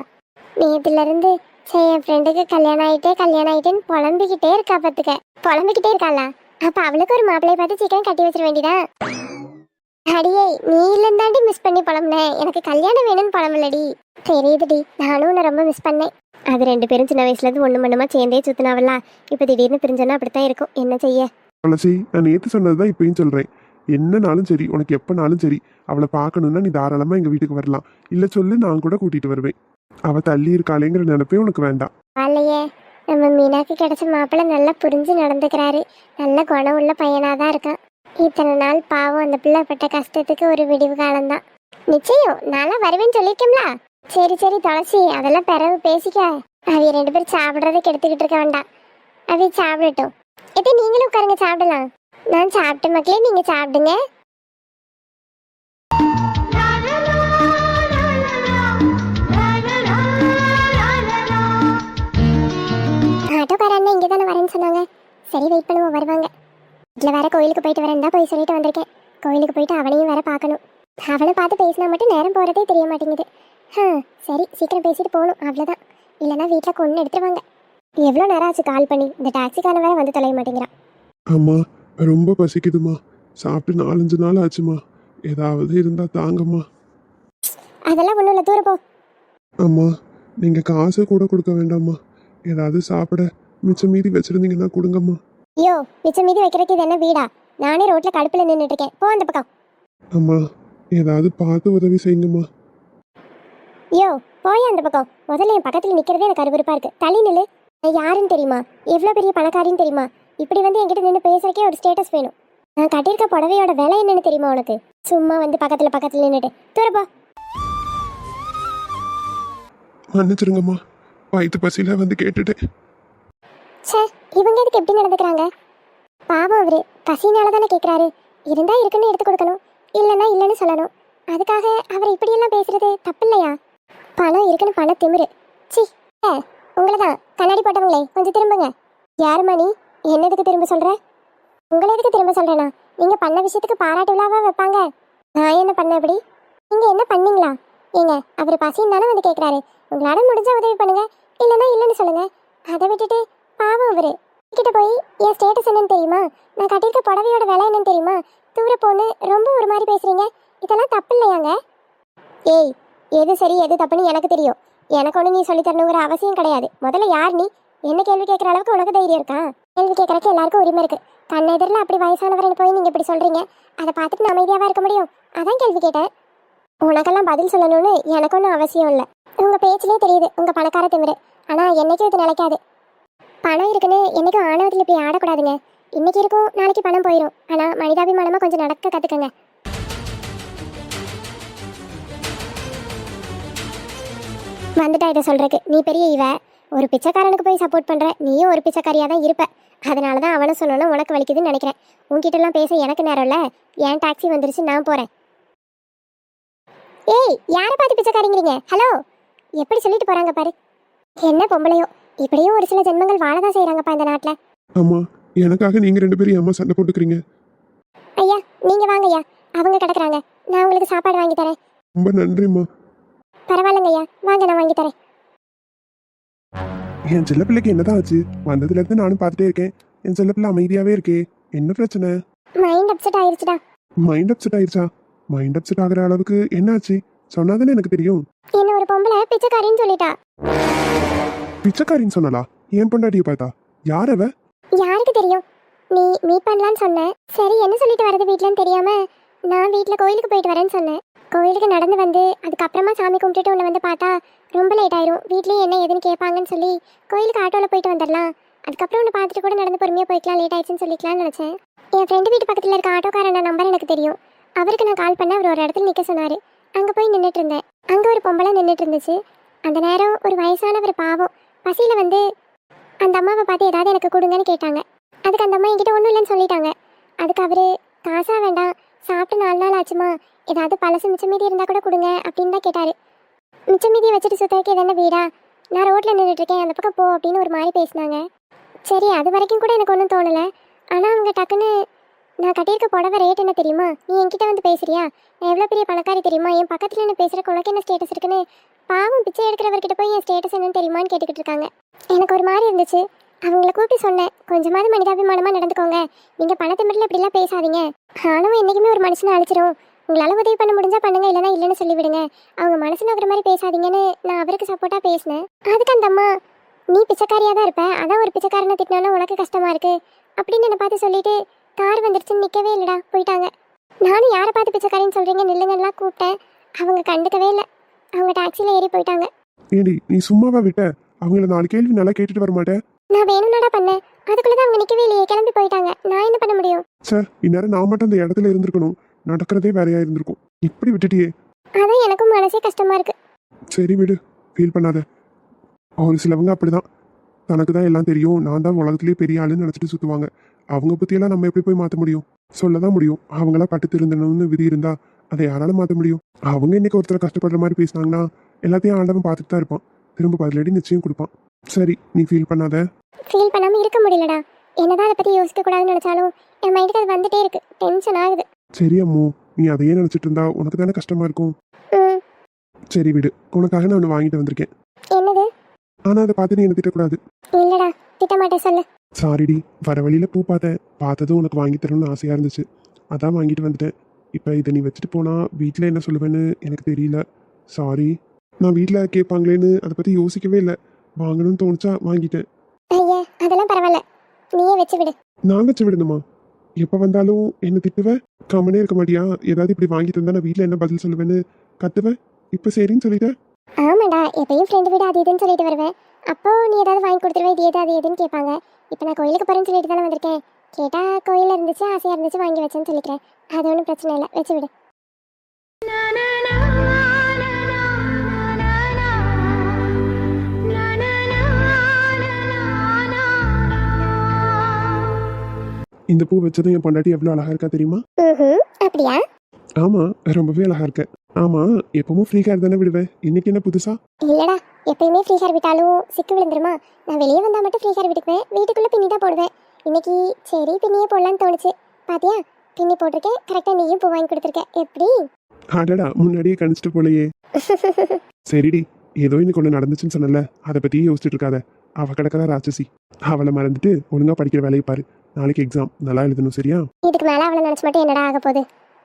நேத்துல இருந்து சரி என் ஃப்ரெண்டுக்கு கல்யாணம் ஆயிட்டேன்னு புலம்பிக்கிட்டே இருக்கா. பார்த்துக்க, புலம்பிக்கிட்டே இருக்காளா? அப்ப அவளுக்கு ஒரு மாப்பிள்ளைய பார்த்து சீக்கிரம் கட்டி வச்சிட வேண்டியதா? அடியே நீ இல்லந்தாண்டி மிஸ் பண்ணி புலம்புனேன். எனக்கு கல்யாணம் வேணும்னு புலம்பலடி. தெரியுதுடி, நானும் உன்னை ரொம்ப மிஸ் பண்ணேன். அது ரெண்டு பேரும் சின்ன வயசுல இருந்து ஒண்ணு மண்ணுமா சேர்ந்தே சுத்தினாவல்ல. இப்ப திடீர்னு பிரிஞ்சனா அப்படித்தான் இருக்கும். என்ன செய்ய? துளசி, நான் நேற்று சொன்னதுதான் இப்பயும் சொல்றேன். என்னனாலும் சரி, உனக்கு எப்பனாலும் சரி, அவளை பார்க்கணும்னா நீ தாராளமா எங்க வீட்டுக்கு வரலாம். இல்ல சொல்லு, நான் கூட கூட்டிட்டு வருவேன். அவ தள்ளி இருக்காளேங்கிற நினைப்பே உனக்கு வேண்டாம். இல்லையே, நம்ம மீனாக்கு கிடைச்ச மாப்பிள்ளை நல்லா புரிஞ்சு நடந்துக்கிறாரு. நல்ல குணம் உள்ள பையனாதான் இருக்கான். இத்தனை நாள் பாவம் அந்த பிள்ளை பட்ட கஷ்டத்துக்கு ஒரு விடிவு காலம்தான். நிச்சயம் நானா வருவேன்னு சொல்லியிருக்கேன்ல. சரி சரி துளசி, அதெல்லாம் பிறகு பேசிக்க. அவைய ரெண்டு பேரும் சாப்பிட்றதுக்கு எடுத்துக்கிட்டு இருக்க வேண்டாம். அவைய சாப்பிடட்டும். எதே நீங்களும் உட்காருங்க, சாப்பிடலாம். நான் சாப்பிட்ட மக்களே, நீங்க சாப்பிடுங்க. ஆட்டோக்காரண்ணா இங்கே தானே வரேன்னு சொன்னாங்க. சரி வெயிட் பண்ணுவோம், வருவாங்க. இதில் வேற கோயிலுக்கு போயிட்டு வரேன் தான் போய் சொல்லிட்டு வந்திருக்கேன். கோயிலுக்கு போயிட்டு அவளையும் வேற பார்க்கணும். அவளை பார்த்து பேசினா மட்டும் நேரம் போகிறதே தெரிய மாட்டேங்குது. சரி சீக்கிரம் பேசிட்டு போகணும், அவ்வளோதான். இல்லைன்னா வீட்டில் கொண்டு எடுத்துருவாங்க. எவ்வளோ நேரம் ஆச்சு கால் பண்ணி? இந்த டாக்ஸிக்காரன் வேற வந்து தொலைய மாட்டேங்கிறான். அம்மா ரொம்ப பசிக்குதுமா. சாப்பிட்டு 4-5 நாள் ஆச்சுமா. ஏதாவது இருந்தா தாங்கம்மா. அதெல்லாம் ஒன்றும் இல்லை, தூரம் போ. அம்மா, நீங்க காசு கூட கொடுக்க வேண்டாம்மா. ஏதாவது சாப்பிட மிச்சம் மீதி வச்சிருந்தீங்கன்னா கொடுங்கம்மா. ஐயோ, மிச்சம் மீதி வைக்கிறதுக்கு இது என்ன வீடா? நானே ரோட்ல கடுப்புல நின்றுட்டு இருக்கேன். போ அந்த பக்கம். அம்மா, ஏதாவது பார்த்து உதவி செய்யுங்கம்மா. ஐயோ போய் அந்த பக்கம். முதல்ல என் பக்கத்தில் நிற்கிறதே எனக்கு அருவருப்பா இருக்கு. தள்ளி நில்லு. நான் யாருன்னு தெரியுமா? எவ்வளோ பெரிய பணக்காரின்னு தெரியுமா? இப்படி வந்து என்கிட்ட நின்று பேசுறக்கே ஒரு ஸ்டேட்டஸ் வேணும். நான் கட்டியிருக்க புடவையோட விலை என்னன்னு தெரியுமா உனக்கு? சும்மா வந்து பக்கத்தில் நின்றுட்டு தூரப்பா. மன்னிச்சிருங்கம்மா, வயிற்று பசியில வந்து கேட்டுட்டேன். சார், இவங்க எதுக்கு எப்படி நடந்துக்கிறாங்க? பாவம், அவரு பசினால தானே கேட்குறாரு. இருந்தா இருக்குன்னு எடுத்து கொடுக்கணும், இல்லைன்னா இல்லைன்னு சொல்லணும். அதுக்காக அவர் இப்படியெல்லாம் பேசுறது தப்பு இல்லையா? பணம் இருக்குன்னு பண திமிரு. சி, உங்களை தான் கண்ணாடி போட்டவங்களே, கொஞ்சம் திரும்புங்க. யாருமா நீ? என்னதுக்கு திரும்ப சொல்ற? உங்களை எதுக்கு திரும்ப சொல்றேனா? நீங்க பண்ண விஷயத்துக்கு பாராட்டு விழாவா வைப்பாங்க? நான் என்ன பண்ண? எப்படி நீங்க என்ன பண்ணீங்களா? ஏங்க, அவர் பசின்னு தானே வந்து கேட்குறாரு. உங்களால முடிஞ்ச உதவி பண்ணுங்க, இல்லைன்னா இல்லைன்னு சொல்லுங்க. அதை விட்டுட்டு பாவம் அவரு கிட்ட போய் என் ஸ்டேட்டஸ் என்னன்னு தெரியுமா, நான் கட்டியிருக்க புடவையோட விலை என்னன்னு தெரியுமா, தூர போன்னு ரொம்ப ஒரு மாதிரி பேசுறீங்க. இதெல்லாம் தப்பு இல்லையாங்க? ஏய், எது சரி எது தப்புன்னு எனக்கு தெரியும். எனக்கு ஒன்று நீ சொல்லித்தரணுங்கிற அவசியம் கிடையாது. முதல்ல யார் நீ? என்ன கேள்வி கேட்குற அளவுக்கு உனக்கு தைரியம் இருக்கா? கேள்வி கேட்கறக்கு எல்லாருக்கும் உரிமை இருக்கு. கண்ணெதிரில் அப்படி வயசானவரன்னு போய் நீங்கள் இப்படி சொல்றீங்க. அதை பார்த்துட்டு நான் அமைதியாவா இருக்க முடியும்? அதான் கேள்வி கேட்டேன். உனக்கெல்லாம் பதில் சொல்லணும்னு எனக்கு ஒன்றும் அவசியம் இல்லை. உங்கள் பேச்சிலே தெரியுது உங்கள் பணக்கார திமிரு. ஆனால் என்னைக்கும் இது நிலைக்காது. பணம் இருக்குன்னு என்னைக்கும் ஆணவத்தில் இப்படி ஆடக்கூடாதுங்க. இன்னைக்கு இருக்கும், நாளைக்கு பணம் போயிடும். ஆனால் மனிதாபிமானமாக கொஞ்சம் நடக்க கற்றுக்கங்க. வந்துட்டா இதை சொல்றதுக்கு? நீ பெரிய இவ ஒரு பிச்சைக்காரனுக்கு போய் சப்போர்ட் பண்ற. நீயும் ஒரு பிச்சைக்காரியா தான் இருப்ப. அதனால தான் அவனை சொன்னோன்னா உனக்கு வலிக்குதுன்னு நினைக்கிறேன். உன்கிட்ட எல்லாம் பேச எனக்கு நேரம் இல்லை. ஏன் டாக்ஸி வந்துருச்சு, நான் போறேன். ஏய், யாரை பார்த்து பிச்சைக்காரிங்கிறீங்க? ஹலோ, எப்படி சொல்லிட்டு போறாங்க பாரு. என்ன பொம்பளையோ, இப்படியும் ஒரு சில ஜென்மங்கள் வாழதான் செய்யறாங்கப்பா இந்த நாட்டில். அம்மா, எனக்காக நீங்க 2 பேரும் அம்மா சண்டை போட்டுக்கிறீங்க? ஐயா நீங்க வாங்க ஐயா, அவங்க கிடக்குறாங்க. நான் உங்களுக்கு சாப்பாடு வாங்கி தரேன். ரொம்ப நன்றிம்மா. பரவாயில்லங்க ஐயா, வாங்க நான் வாங்கி தரேன். என் செல்ல பிள்ளைக்கு என்னதான் ஆச்சு? வந்ததுல இருந்து நானும் பார்த்துட்டே இருக்கேன். என் செல்ல பிள்ளை அமைதியாவே இருக்கே, என்ன பிரச்சனை? மைண்ட் அப்செட் ஆயிருச்சுடா. மைண்ட் அப்செட் ஆயிருச்சா? மைண்ட் அப்செட் ஆகுற அளவுக்கு என்னாச்சு? சொன்னாதானே எனக்கு தெரியும். என்ன ஒரு பொம்பளை பிச்சைக்காரின்னு சொல்லிட்டா. பிச்சைக்காரின்னு சொன்னாலா? என் பொண்டாட்டியை பார்த்தா? யார் அவ? யாருக்கு தெரியும்? நீ மீட் பண்ணலான்னு சொன்னேன். சரி என்ன சொல்லிட்டு வரது வீட்லன்னு தெரியாம நான் வீட்டில் கோயிலுக்கு போயிட்டு வரேன்னு சொன்னேன். கோயிலுக்கு நடந்து வந்து அதுக்கப்புறமா சாமி கும்பிட்டுட்டு உன்னை வந்து பார்த்தா ரொம்ப லேட் ஆயிரும். வீட்லேயும் என்ன ஏதுன்னு கேட்பாங்கன்னு சொல்லி கோயிலுக்கு ஆட்டோவில் போயிட்டு வந்துடலாம். அதுக்கப்புறம் உன்னை பார்த்துட்டு கூட நடந்து பொறுமையாக போய்க்கலாம், லேட் ஆயிடுச்சுன்னு சொல்லிக்கலாம்னு நினச்சேன். என் ஃப்ரெண்டு வீட்டு பக்கத்தில் இருக்க ஆட்டோக்காரன் நம்பர் எனக்கு தெரியும். அவருக்கு நான் கால் பண்ண அவர் ஒரு இடத்துல நிற்க சொன்னார். அங்கே போய் நின்றுட்டு இருந்தேன். அங்கே ஒரு பொம்பளை நின்றுட்டு இருந்துச்சு. அந்த நேரம் ஒரு வயசானவர் பாவம் பசியில் வந்து அந்த அம்மாவை பார்த்து ஏதாவது எனக்கு கொடுங்கன்னு கேட்டாங்க. அதுக்கு அந்த அம்மா என்கிட்ட ஒன்றும் இல்லைன்னு சொல்லிட்டாங்க. அதுக்கு அவர் காசா வேண்டாம், சாப்பிட்டு 4 நாள் ஆச்சுமா, ஏதாவது பழசு மிச்சம் மீதி இருந்தால் கூட கொடுங்க அப்படின்னு தான் கேட்டார். மிச்சம் மீதியை வச்சுட்டு சுத்தருக்கு இது என்ன வீடா, நான் ரோட்டில் நின்றுட்டுருக்கேன், அந்த பக்கம் போ அப்படின்னு ஒரு மாதிரி பேசினாங்க. சரி அது வரைக்கும் கூட எனக்கு ஒன்றும் தோணலை. ஆனால் அவங்க டக்குன்னு நான் கட்டியிருக்க புடவை ரேட் என்ன தெரியுமா, நீ என்கிட்ட வந்து பேசுறியா, நான் எவ்வளோ பெரிய பணக்காரி தெரியுமா, என் பக்கத்தில் என்ன பேசுகிற உனக்கு என்ன ஸ்டேட்டஸ் இருக்குன்னு பாவம் பிச்சை எடுக்கிறவர்கிட்ட போய் என் ஸ்டேட்டஸ் என்னன்னு தெரியுமான்னு கேட்டுக்கிட்டு இருக்காங்க. எனக்கு ஒரு மாதிரி இருந்துச்சு. அவங்கள கூப்பிட்டு சொன்னேன், கொஞ்சமாவது மனிதாபிமானமாக நடந்துக்கோங்க, நீங்கள் பணத்திமிரில் இப்படிலாம் பேசாதீங்க, ஆனவன் என்றைக்குமே ஒரு மனுஷனை அழிச்சிடும், உங்களால் உதவி பண்ண முடிஞ்சா பண்ணுங்க, இல்லைனா இல்லைன்னு சொல்லிவிடுங்க, அவங்க மனசு நோக்கிற மாதிரி பேசாதீங்கன்னு நான் அவருக்கு சப்போர்ட்டாக பேசினேன். அதுக்கு அந்த அம்மா நீ பிச்சைக்காரியாக தான் இருப்ப, அதான் ஒரு பிச்சைக்காரனை திட்டினாலும் உனக்கு கஷ்டமாக இருக்குது அப்படின்னு என்னை பார்த்து சொல்லிட்டு கார் வந்துருச்சுன்னு நிற்கவே இல்லைடா, போயிட்டாங்க. நானும் யாரை பார்த்து பிச்சைக்காரின்னு சொல்கிறீங்க நில்லுங்கலாம் கூப்பிட்டேன், அவங்க கண்டுக்கவே இல்லை, அவங்க டாக்ஸியில் ஏறி போயிட்டாங்க. ஏடி நீ சும்மாவா விட்ட? அவங்கள 4 கேள்வி நல்லா கேட்டுட்டு வர மாட்டேன்? நான் வேணும்னாடா பண்ணேன், அதுக்குள்ளதான் அவங்க நிற்கவே இல்லையே, கிளம்பி போயிட்டாங்க, நான் என்ன பண்ண முடியும்? சார் இந்நேரம் நான் மட்டும் அந்த இடத்துல இருந்திருக்கணும், நடக்கிறதே வேறையா இருந்திருக்கும். இப்படி விட்டுட்டியே. அதான் எனக்கும் மனசே கஷ்டமா இருக்கு. சரி விடு, ஃபீல் பண்ணாத. ஒரு சிலவங்க அப்படிதான், தனக்கு தான் எல்லாம் தெரியும், நான் தான் உலகத்திலேயே பெரிய ஆளுன்னு நினச்சிட்டு சுற்றுவாங்க. அவங்க பற்றியெல்லாம் நம்ம எப்படி போய் மாற்ற முடியும்? சொல்ல தான் முடியும். அவங்களாம் பட்டு திருந்தணும்னு விதி இருந்தா அதை யாரால மாற்ற முடியும்? அவங்க இன்னைக்கு ஒருத்தர் கஷ்டப்படுற மாதிரி பேசினாங்கன்னா எல்லாத்தையும் ஆண்டவன் பார்த்துட்டு தான் இருப்பான், திரும்ப பதிலடி நிச்சயம் கொடுப்பான். சரி நீ ஃபீல் பண்ணாத. ஃபீல் பண்ணாம இருக்க முடியலடா. என்னதான் அதை பத்தி யோசிக்க கூடாதுன்னு நினைச்சாலும் என் மைண்டுக்கு அது வந்துட்டே இருக்கு, டென்ஷன் ஆகுது. சரி அம்மு, நீ அதையே நினைச்சிட்டு இருந்தா உனக்கு தானே கஷ்டமா இருக்கும். ம். சரி விடு, உனக்காக நான் ஒன்று வாங்கிட்டு வந்திருக்கேன். என்னது? ஆனா அதை பார்த்து நீ என்ன திட்டக்கூடாது. இல்லடா, திட்ட மாட்டேன், சொல்லு. சாரிடி, வர வழியில பூ பார்த்ததும் உனக்கு வாங்கி தரணும்னு ஆசையா இருந்துச்சு, அதான் வாங்கிட்டு வந்துட்டேன். இப்போ இதை நீ வச்சுட்டு போனா வீட்டில் என்ன சொல்லுவேன்னு எனக்கு தெரியல. சாரி, நான் வீட்டில் கேட்பாங்களேன்னு அதை பற்றி யோசிக்கவே இல்லை, வாங்கணும்னு தோணுச்சா வாங்கிட்டேன். ஐயா அதெல்லாம் பரவாயில்ல, நீயே வச்சு விடு. நான் வச்சு விடணுமா? எப்போ வந்தாலும் என்ன திட்டுவேன், கம்மனே இருக்க மாட்டியா? ஏதாவது இப்படி வாங்கிட்டு இருந்தா நான் வீட்டில் என்ன பதில் சொல்லுவேன்னு கத்துவேன். இப்போ சரின்னு சொல்லிட்டேன். ஆமாடா, எப்பயும் ஃப்ரெண்டு வீடு அது இதுன்னு சொல்லிட்டு வருவேன், அப்போ நீ ஏதாவது வாங்கி கொடுத்துருவேன், இது எது அது எதுன்னு கேட்பாங்க. இப்போ நான் கோயிலுக்கு போறேன்னு சொல்லிட்டு தானே வந்திருக்கேன், கேட்டா கோயிலில் இருந்துச்சு ஆசையாக இருந்துச்சு வாங்கி வச்சேன்னு சொல்லிக்கிறேன், அது ஒன்றும் பிரச்சனை இல்லை, வச்சு விடு. இந்த பூ வச்சதும் என் பொண்டாட்டி எவ்வளோ அழகா இருக்கா தெரியுமா? அப்படியா? ஆமா, ரொம்பவே அழகா இருக்க. ஆமா, எப்பவும் ஃப்ரீ ஹேர் தானே விடுவேன், இன்னைக்கு என்ன புதுசா? இல்லடா, எப்பயுமே ஃப்ரீ ஹேர் விட்டாலும் சிக்கு விழுந்துருமா, நான் வெளியே வந்தா மட்டும் ஃப்ரீ ஹேர் விட்டுக்குவேன், வீட்டுக்குள்ள பின்னி தான் போடுவேன். இன்னைக்கு சரி பின்னியே போடலான்னு தோணுச்சு, பாத்தியா பின்னி போட்டிருக்கேன், கரெக்டா நீயும் பூ வாங்கி கொடுத்துருக்க. எப்படி? அடடா, முன்னாடியே கணிச்சிட்டு போலையே. சரிடி, ஏதோ இன்னைக்கு ஒன்று நடந்துச்சுன்னு சொன்னல, அதை பத்தியே யோசிச்சுட்டு இருக்காத. அவ கிடக்கிற ராட்சசி, அவளை மறந்துட்டு ஒழுங்கா படிக்கிற வேலையை பாரு. நாளைக்கு எக்ஸாம், நல்லா எழுதணும் சரியா? இதுக்கு மேல அவளை நினைச்சு மட்டும் என்னடா ஆக போகுது,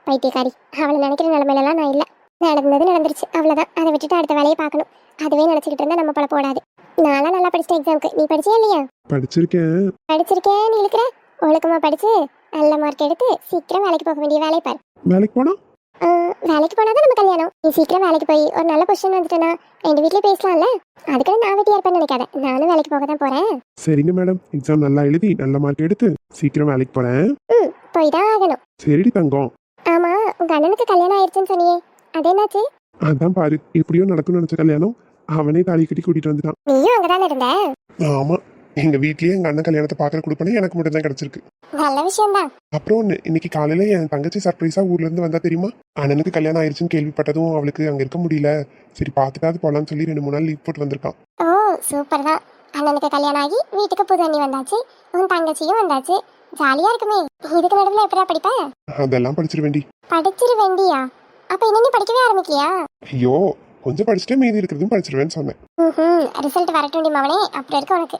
பைத்தியக்காரி. அவளை நினைக்கிற நிலைமையிலாம் நான் இல்லை, நடந்தது நடந்துருச்சு, அவ்வளோதான். அதை விட்டுட்டு அடுத்த வேலையை பார்க்கணும், அதுவே நினச்சிக்கிட்டு இருந்தா நம்ம பல போடாது. நான்லாம் நல்லா படிச்சிட்டேன் எக்ஸாமுக்கு, நீ படிச்சியா இல்லையா? படிச்சிருக்கேன். நீ இருக்கிற ஒழுக்கமா படிச்சு நல்ல மார்க் எடுத்து சீக்கிரம் வேலைக்கு போக வேண்டிய வேலையை பாரு. வேலைக்கு போனா? வேலைக்கு போனாதான் நம்ம கல்யாணம். நீ சீக்கிரம் வேலைக்கு போய் ஒரு நல்ல பொசிஷன் வந்துட்டேன்னா எங்க வீட்லயே பேசலாம்ல, அதுக்கு நான் வெட்டியா இருப்பேன்னு நினைக்காத, நானும் வேலைக்கு போக தான் போறேன். சரிங்க மேடம், எக்ஸாம் நல்லா எழுதி நல்ல மார்க் எடுத்து சீக்கிரம் வேலைக்கு போறேன். போய் தான் ஆகணும். சரிடி தங்கம். ஆமா, உங்க அண்ணனுக்கு கல்யாணம் ஆயிடுச்சுன்னு சொன்னியே, அது என்னாச்சு? அதான் பாரு, எப்படியோ நடக்கும்னு நினைச்ச கல்யாணம் அவனே தாலி கட்டி கூட்டிட்டு வந்துட்டான். நீயும் அங்கதானே இருந்த? ஆமா, எங்க வீட்லயே எங்க அண்ணன் கல்யாணத்தை பாக்குற கொடுப்பனே எனக்கு மட்டும் தான் கிடைச்சிருக்கு. நல்ல விஷயம் தான். அப்புறம் ஒண்ணு, இன்னைக்கு காலையில என் தங்கச்சி சர்ப்ரைஸா ஊர்ல இருந்து வந்தா தெரியுமா? அண்ணனுக்கு கல்யாணம் ஆயிடுச்சுன்னு கேள்விப்பட்டதும் அவளுக்கு அங்க இருக்க முடியல, சரி பாத்துட்டாது போலான்னு சொல்லி 2-3 நாள் லீவ் போட்டு வந்திருக்கான். ஓ சூப்பர் தான். அண்ணனுக்கு கல்யாணம் ஆகி வீட்டுக்கு புது அண்ணி வந்தாச்சு, உன் தங்கச்சியும் வந்தாச்சு, ஜாலியா இருக்குமே. இதுக்கு நடுவில் எப்படா படிப்ப? அதெல்லாம் படிச்சிருவேண்டி. படிச்சிருவேண்டியா? அப்ப இன்னும் நீ படிக்கவே ஆரம்பிக்கலையா? ஐயோ, கொஞ்சம் படிச்சுட்டே மீதி இருக்கிறதும் படிச்சிருவேன்னு சொன்னேன். ரிசல்ட் வரட்டும் மவனே, அப்புறம் இருக்கு உனக்கு.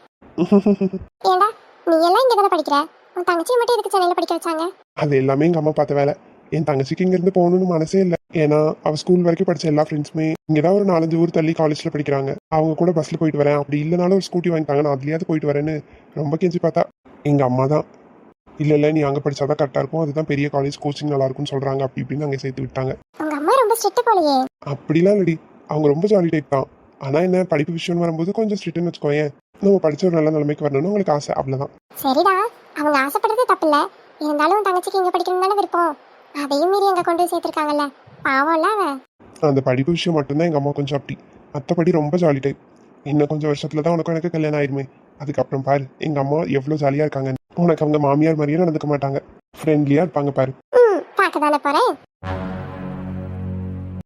ஏண்டா நீ எல்லாம் இங்க தானே படிக்கிற, உன் தங்கச்சியை மட்டும் எதுக்கு சென்னையில படிக்க வச்சாங்க? அது எல்லாமே எங்க அம்மா பார்த்த வேலை. என் தங்கச்சிக்கு இங்க இருந்து போகணும்னு மனசே இல்லை, ஏன்னா அவ ஸ்கூல் வரைக்கும் படிச்ச எல்லா ஃப்ரெண்ட்ஸுமே இங்கதான் ஒரு 4-5 ஊர் தள்ளி காலேஜ்ல படிக்கிறாங்க. அவங்க கூட பஸ்ல போயிட்டு வரேன், அப்படி இல்லைனாலும் ஒரு ஸ்கூட்டி வாங்கிட்டாங்க, நான் அதுலயாவது போயிட்டு வரேன்னு ரொம்ப கெஞ்சி பார்த்தா எங்க அம்மா தான் இல்லை இல்லை நீ அங்கே படிச்சாதான் கரெக்டாக இருக்கும், அதுதான் பெரிய காலேஜ், கோச்சிங் நல்லா இருக்கும்னு சொல்கிறாங்க, அப்படி இப்படின்னு அங்கே சேர்த்து விட்டாங்க. உங்க அம்மா ரொம்ப ஸ்ட்ரிக்ட் போலயே. அப்படிலாம் இல்லடி, அவங்க ரொம்ப ஜாலி டைப் தான். ஆனால் என்ன படிப்பு விஷயம் வரும்போது கொஞ்சம் ஸ்ட்ரிக்ட்னு வச்சுக்கோயேன். நம்ம படிச்ச ஒரு நல்ல நிலைமைக்கு வரணும்னு உங்களுக்கு ஆசை, அவ்வளோதான். சரிடா, அவங்க ஆசைப்படுறது தப்பு இல்ல. இருந்தாலும் தங்கச்சிக்கு இங்க படிக்கணும் தானே விருப்பம். அதையும் மீறி அங்க கொண்டு சேர்த்திருக்காங்கல்ல, பாவம்ல அவ. அந்த படிப்பு விஷயம் மட்டும்தான் எங்கள் அம்மா கொஞ்சம் அப்படி, மற்றபடி ரொம்ப ஜாலி டைப். இன்னும் கொஞ்சம் வருஷத்துல தான் உனக்கு எனக்கு கல்யாணம் ஆயிருமே, அதுக்கப்புறம் பாரு எங்கள் அம்மா எவ்வளோ ஜாலியாக இருக்காங்க. உனக்கு அவங்க மாமியார் மாதிரியே நடந்துக்க மாட்டாங்க, ஃப்ரெண்ட்லியாக இருப்பாங்க பாரு. பார்க்க தானே போறேன்.